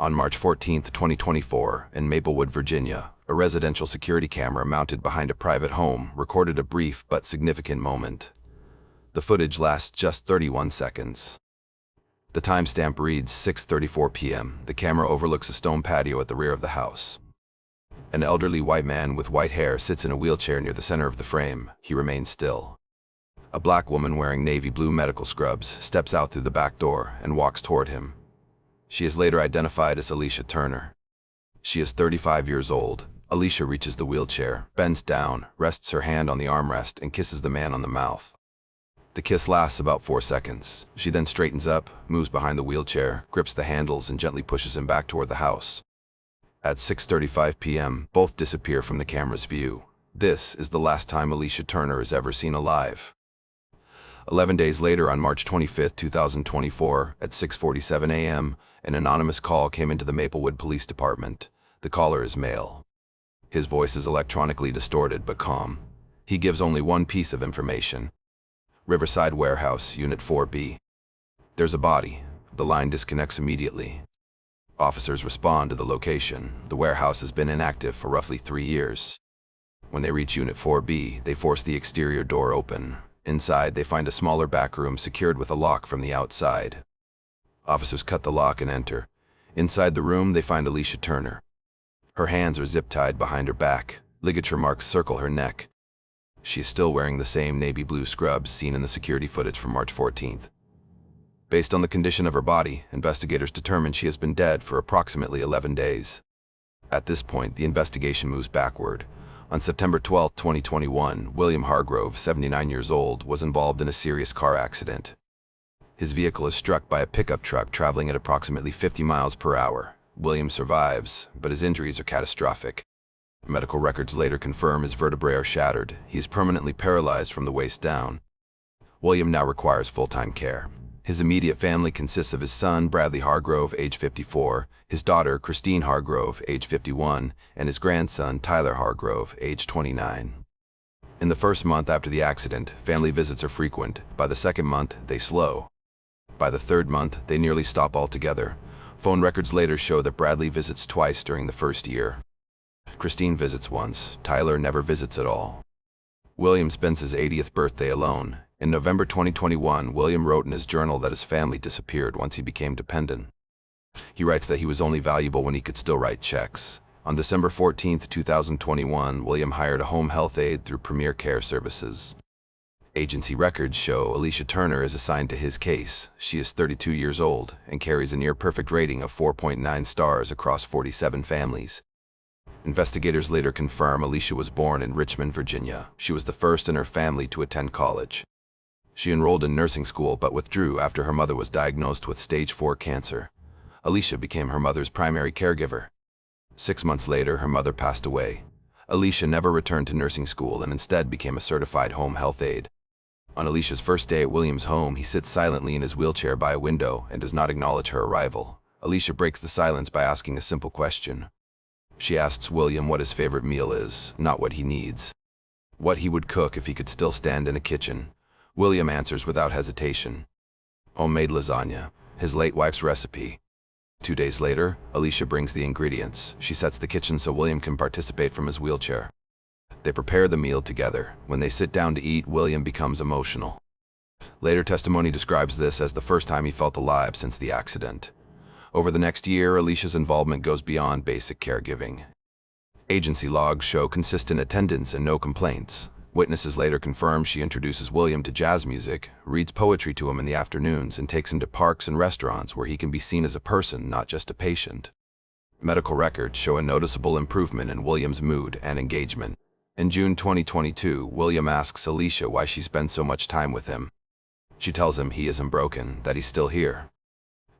On March 14, 2024, in Maplewood, Virginia, a residential security camera mounted behind a private home recorded a brief but significant moment. The footage lasts just 31 seconds. The timestamp reads 6:34 p.m. The camera overlooks a stone patio at the rear of the house. An elderly white man with white hair sits in a wheelchair near the center of the frame. He remains still. A black woman wearing navy blue medical scrubs steps out through the back door and walks toward him. She is later identified as Alicia Turner. She is 35 years old. Alicia reaches the wheelchair, bends down, rests her hand on the armrest, and kisses the man on the mouth. The kiss lasts about 4 seconds. She then straightens up, moves behind the wheelchair, grips the handles, and gently pushes him back toward the house. At 6:35 p.m., both disappear from the camera's view. This is the last time Alicia Turner is ever seen alive. 11 days later, on March 25, 2024, at 6:47 a.m., an anonymous call came into the Maplewood Police Department. The caller is male. His voice is electronically distorted but calm. He gives only one piece of information. Riverside Warehouse, Unit 4B. There's a body. The line disconnects immediately. Officers respond to the location. The warehouse has been inactive for roughly 3 years. When they reach Unit 4B, they force the exterior door open. Inside, they find a smaller back room secured with a lock from the outside. Officers cut the lock and enter. Inside the room, they find Alicia Turner. Her hands are zip-tied behind her back. Ligature marks circle her neck. She is still wearing the same navy blue scrubs seen in the security footage from March 14th. Based on the condition of her body, investigators determined she has been dead for approximately 11 days. At this point, the investigation moves backward. On September 12, 2021, William Hargrove, 79 years old, was involved in a serious car accident. His vehicle is struck by a pickup truck traveling at approximately 50 miles per hour. William survives, but his injuries are catastrophic. Medical records later confirm his vertebrae are shattered. He is permanently paralyzed from the waist down. William now requires full-time care. His immediate family consists of his son, Bradley Hargrove, age 54, his daughter, Christine Hargrove, age 51, and his grandson, Tyler Hargrove, age 29. In the first month after the accident, family visits are frequent. By the second month, they slow. By the third month, they nearly stop altogether. Phone records later show that Bradley visits twice during the first year. Christine visits once. Tyler never visits at all. William spends his 80th birthday alone. In November 2021, William wrote in his journal that his family disappeared once he became dependent. He writes that he was only valuable when he could still write checks. On December 14, 2021, William hired a home health aide through Premier Care Services. Agency records show Alicia Turner is assigned to his case. She is 32 years old and carries a near-perfect rating of 4.9 stars across 47 families. Investigators later confirm Alicia was born in Richmond, Virginia. She was the first in her family to attend college. She enrolled in nursing school but withdrew after her mother was diagnosed with stage 4 cancer. Alicia became her mother's primary caregiver. 6 months later, her mother passed away. Alicia never returned to nursing school and instead became a certified home health aide. On Alicia's first day at William's home, he sits silently in his wheelchair by a window and does not acknowledge her arrival. Alicia breaks the silence by asking a simple question. She asks William what his favorite meal is, not what he needs. What he would cook if he could still stand in a kitchen. William answers without hesitation. Homemade lasagna, his late wife's recipe. 2 days later, Alicia brings the ingredients. She sets the kitchen so William can participate from his wheelchair. They prepare the meal together. When they sit down to eat, William becomes emotional. Later testimony describes this as the first time he felt alive since the accident. Over the next year, Alicia's involvement goes beyond basic caregiving. Agency logs show consistent attendance and no complaints. Witnesses later confirm she introduces William to jazz music, reads poetry to him in the afternoons, and takes him to parks and restaurants where he can be seen as a person, not just a patient. Medical records show a noticeable improvement in William's mood and engagement. In June 2022, William asks Alicia why she spends so much time with him. She tells him he isn't broken, that he's still here,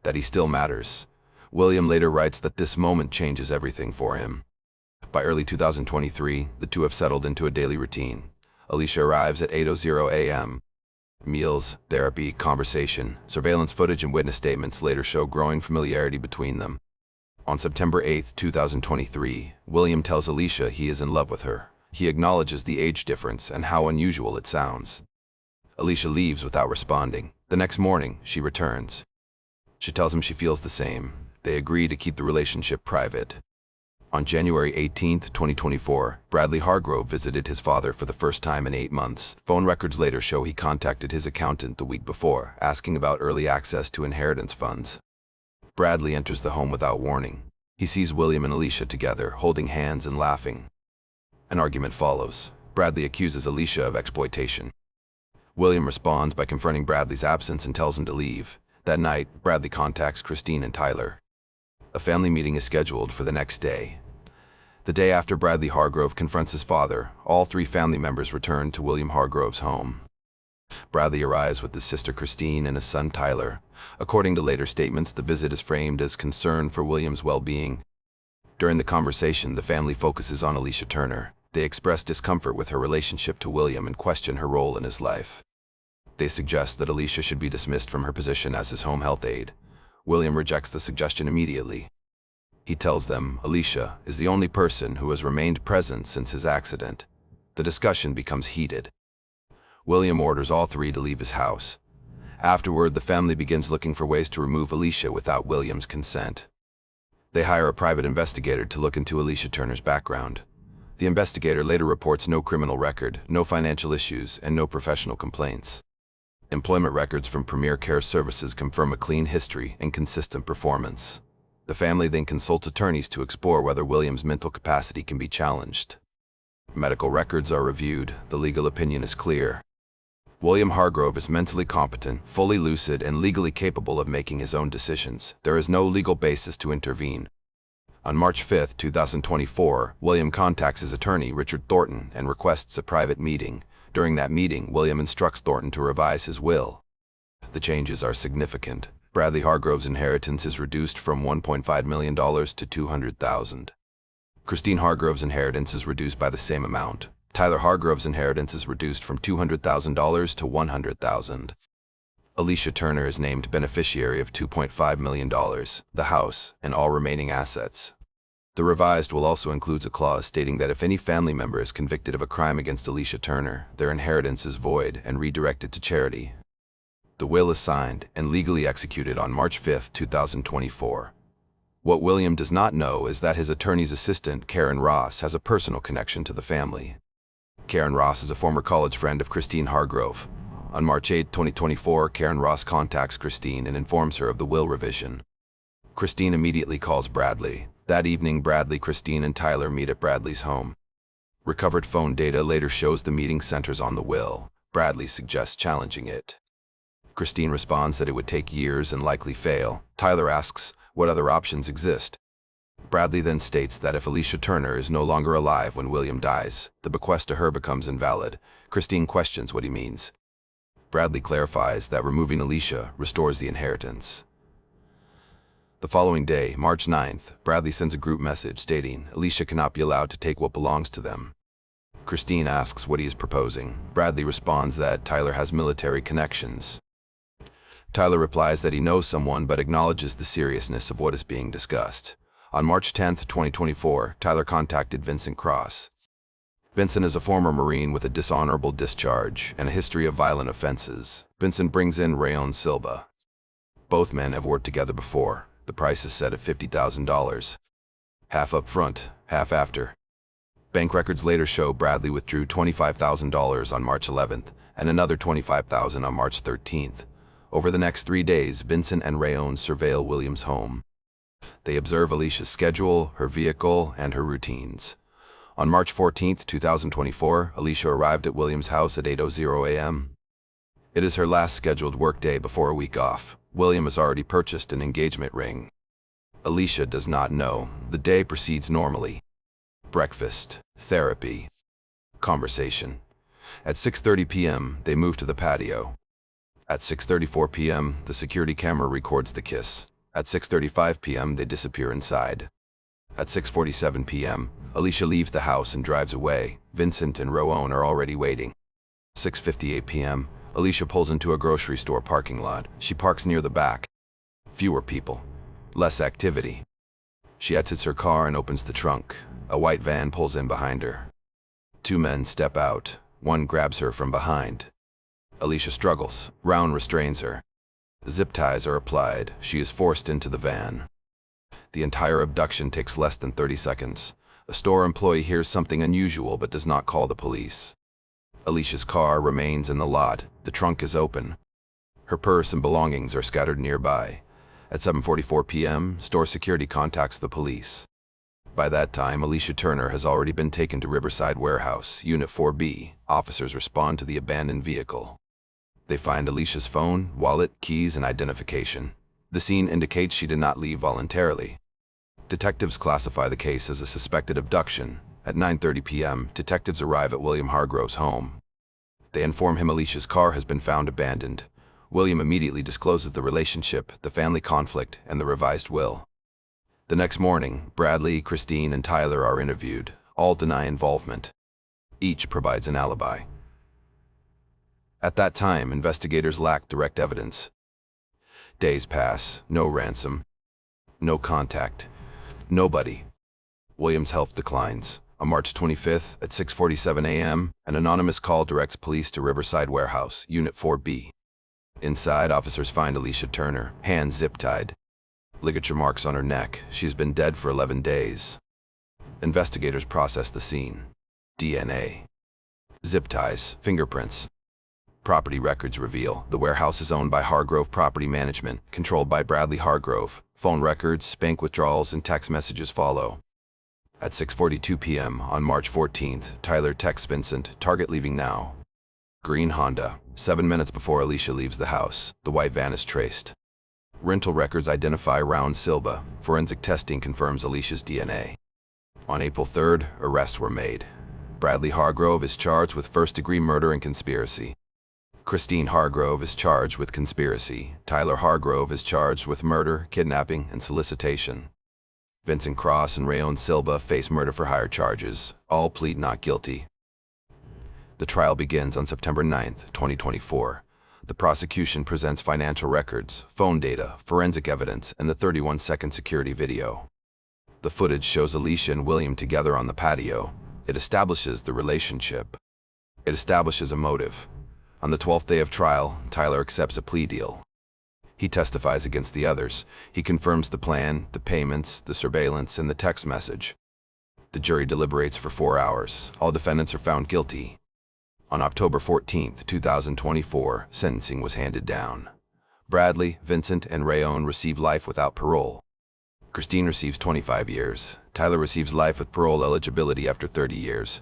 that he still matters. William later writes that this moment changes everything for him. By early 2023, the two have settled into a daily routine. Alicia arrives at 8:00 a.m. Meals, therapy, conversation, surveillance footage, and witness statements later show growing familiarity between them. On September 8, 2023, William tells Alicia he is in love with her. He acknowledges the age difference and how unusual it sounds. Alicia leaves without responding. The next morning, she returns. She tells him she feels the same. They agree to keep the relationship private. On January 18, 2024, Bradley Hargrove visited his father for the first time in 8 months. Phone records later show he contacted his accountant the week before, asking about early access to inheritance funds. Bradley enters the home without warning. He sees William and Alicia together, holding hands and laughing. An argument follows. Bradley accuses Alicia of exploitation. William responds by confronting Bradley's absence and tells him to leave. That night, Bradley contacts Christine and Tyler. A family meeting is scheduled for the next day. The day after Bradley Hargrove confronts his father, all 3 family members return to William Hargrove's home. Bradley arrives with his sister Christine and his son Tyler. According to later statements, the visit is framed as concern for William's well-being. During the conversation, the family focuses on Alicia Turner. They express discomfort with her relationship to William and question her role in his life. They suggest that Alicia should be dismissed from her position as his home health aide. William rejects the suggestion immediately. He tells them Alicia is the only person who has remained present since his accident. The discussion becomes heated. William orders all 3 to leave his house. Afterward, the family begins looking for ways to remove Alicia without William's consent. They hire a private investigator to look into Alicia Turner's background. The investigator later reports no criminal record, no financial issues, and no professional complaints. Employment records from Premier Care Services confirm a clean history and consistent performance. The family then consults attorneys to explore whether William's mental capacity can be challenged. Medical records are reviewed. The legal opinion is clear. William Hargrove is mentally competent, fully lucid, and legally capable of making his own decisions. There is no legal basis to intervene. On March 5, 2024, William contacts his attorney, Richard Thornton, and requests a private meeting. During that meeting, William instructs Thornton to revise his will. The changes are significant. Bradley Hargrove's inheritance is reduced from $1.5 million to $200,000. Christine Hargrove's inheritance is reduced by the same amount. Tyler Hargrove's inheritance is reduced from $200,000 to $100,000. Alicia Turner is named beneficiary of $2.5 million, the house, and all remaining assets. The revised will also includes a clause stating that if any family member is convicted of a crime against Alicia Turner, their inheritance is void and redirected to charity. The will is signed and legally executed on March 5, 2024. What William does not know is that his attorney's assistant, Karen Ross, has a personal connection to the family. Karen Ross is a former college friend of Christine Hargrove. On March 8, 2024, Karen Ross contacts Christine and informs her of the will revision. Christine immediately calls Bradley. That evening, Bradley, Christine, and Tyler meet at Bradley's home. Recovered phone data later shows the meeting centers on the will. Bradley suggests challenging it. Christine responds that it would take years and likely fail. Tyler asks what other options exist. Bradley then states that if Alicia Turner is no longer alive when William dies, the bequest to her becomes invalid. Christine questions what he means. Bradley clarifies that removing Alicia restores the inheritance. The following day, March 9th, Bradley sends a group message stating Alicia cannot be allowed to take what belongs to them. Christine asks what he is proposing. Bradley responds that Tyler has military connections. Tyler replies that he knows someone but acknowledges the seriousness of what is being discussed. On March 10, 2024, Tyler contacted Vincent Cross. Vincent is a former Marine with a dishonorable discharge and a history of violent offenses. Vincent brings in Rayon Silva. Both men have worked together before. The price is set at $50,000. Half up front, half after. Bank records later show Bradley withdrew $25,000 on March 11th and another $25,000 on March 13th. Over the next 3 days, Vincent and Rayon surveil William's home. They observe Alicia's schedule, her vehicle, and her routines. On March 14, 2024, Alicia arrived at William's house at 8:00 a.m. It is her last scheduled workday before a week off. William has already purchased an engagement ring. Alicia does not know. The day proceeds normally. Breakfast, therapy, conversation. At 6:30 p.m., they move to the patio. At 6:34 p.m., the security camera records the kiss. At 6:35 p.m., they disappear inside. At 6:47 p.m., Alicia leaves the house and drives away. Vincent and Rayon are already waiting. 6:58 p.m., Alicia pulls into a grocery store parking lot. She parks near the back. Fewer people. Less activity. She exits her car and opens the trunk. A white van pulls in behind her. 2 men step out. One grabs her from behind. Alicia struggles. Rayon restrains her. Zip ties are applied. She is forced into the van. The entire abduction takes less than 30 seconds. A store employee hears something unusual but does not call the police. Alicia's car remains in the lot. The trunk is open. Her purse and belongings are scattered nearby. At 7:44 p.m., store security contacts the police. By that time, Alicia Turner has already been taken to Riverside Warehouse, Unit 4B. Officers respond to the abandoned vehicle. They find Alicia's phone, wallet, keys, and identification. The scene indicates she did not leave voluntarily. Detectives classify the case as a suspected abduction. At 9:30 p.m., detectives arrive at William Hargrove's home. They inform him Alicia's car has been found abandoned. William immediately discloses the relationship, the family conflict, and the revised will. The next morning, Bradley, Christine, and Tyler are interviewed. All deny involvement. Each provides an alibi. At that time, investigators lack direct evidence. Days pass, no ransom, no contact, nobody. William's health declines. On March 25th, at 6:47 a.m., an anonymous call directs police to Riverside Warehouse, Unit 4B. Inside, officers find Alicia Turner, hands zip-tied. Ligature marks on her neck. She's been dead for 11 days. Investigators process the scene. DNA. Zip ties, fingerprints. Property records reveal the warehouse is owned by Hargrove Property Management, controlled by Bradley Hargrove. Phone records, bank withdrawals, and text messages follow. At 6:42 p.m. on March 14th, Tyler texts Vincent, "Target leaving now." Green Honda. 7 minutes before Alicia leaves the house, the white van is traced. Rental records identify Raul Silva. Forensic testing confirms Alicia's DNA. On April 3rd, arrests were made. Bradley Hargrove is charged with first-degree murder and conspiracy. Christine Hargrove is charged with conspiracy. Tyler Hargrove is charged with murder, kidnapping, and solicitation. Vincent Cross and Raul Silva face murder-for-hire charges. All plead not guilty. The trial begins on September 9th, 2024. The prosecution presents financial records, phone data, forensic evidence, and the 31-second security video. The footage shows Alicia and William together on the patio. It establishes the relationship. It establishes a motive. On the 12th day of trial, Tyler accepts a plea deal. He testifies against the others. He confirms the plan, the payments, the surveillance, and the text message. The jury deliberates for 4 hours. All defendants are found guilty. On October 14, 2024, sentencing was handed down. Bradley, Vincent, and Raul receive life without parole. Christine receives 25 years. Tyler receives life with parole eligibility after 30 years.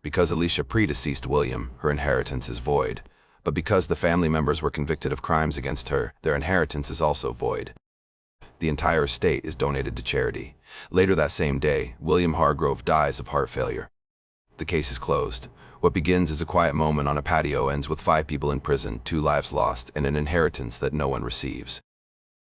Because Alicia predeceased William, her inheritance is void. But because the family members were convicted of crimes against her, their inheritance is also void. The entire estate is donated to charity. Later that same day, William Hargrove dies of heart failure. The case is closed. What begins as a quiet moment on a patio ends with 5 people in prison, 2 lives lost, and an inheritance that no one receives.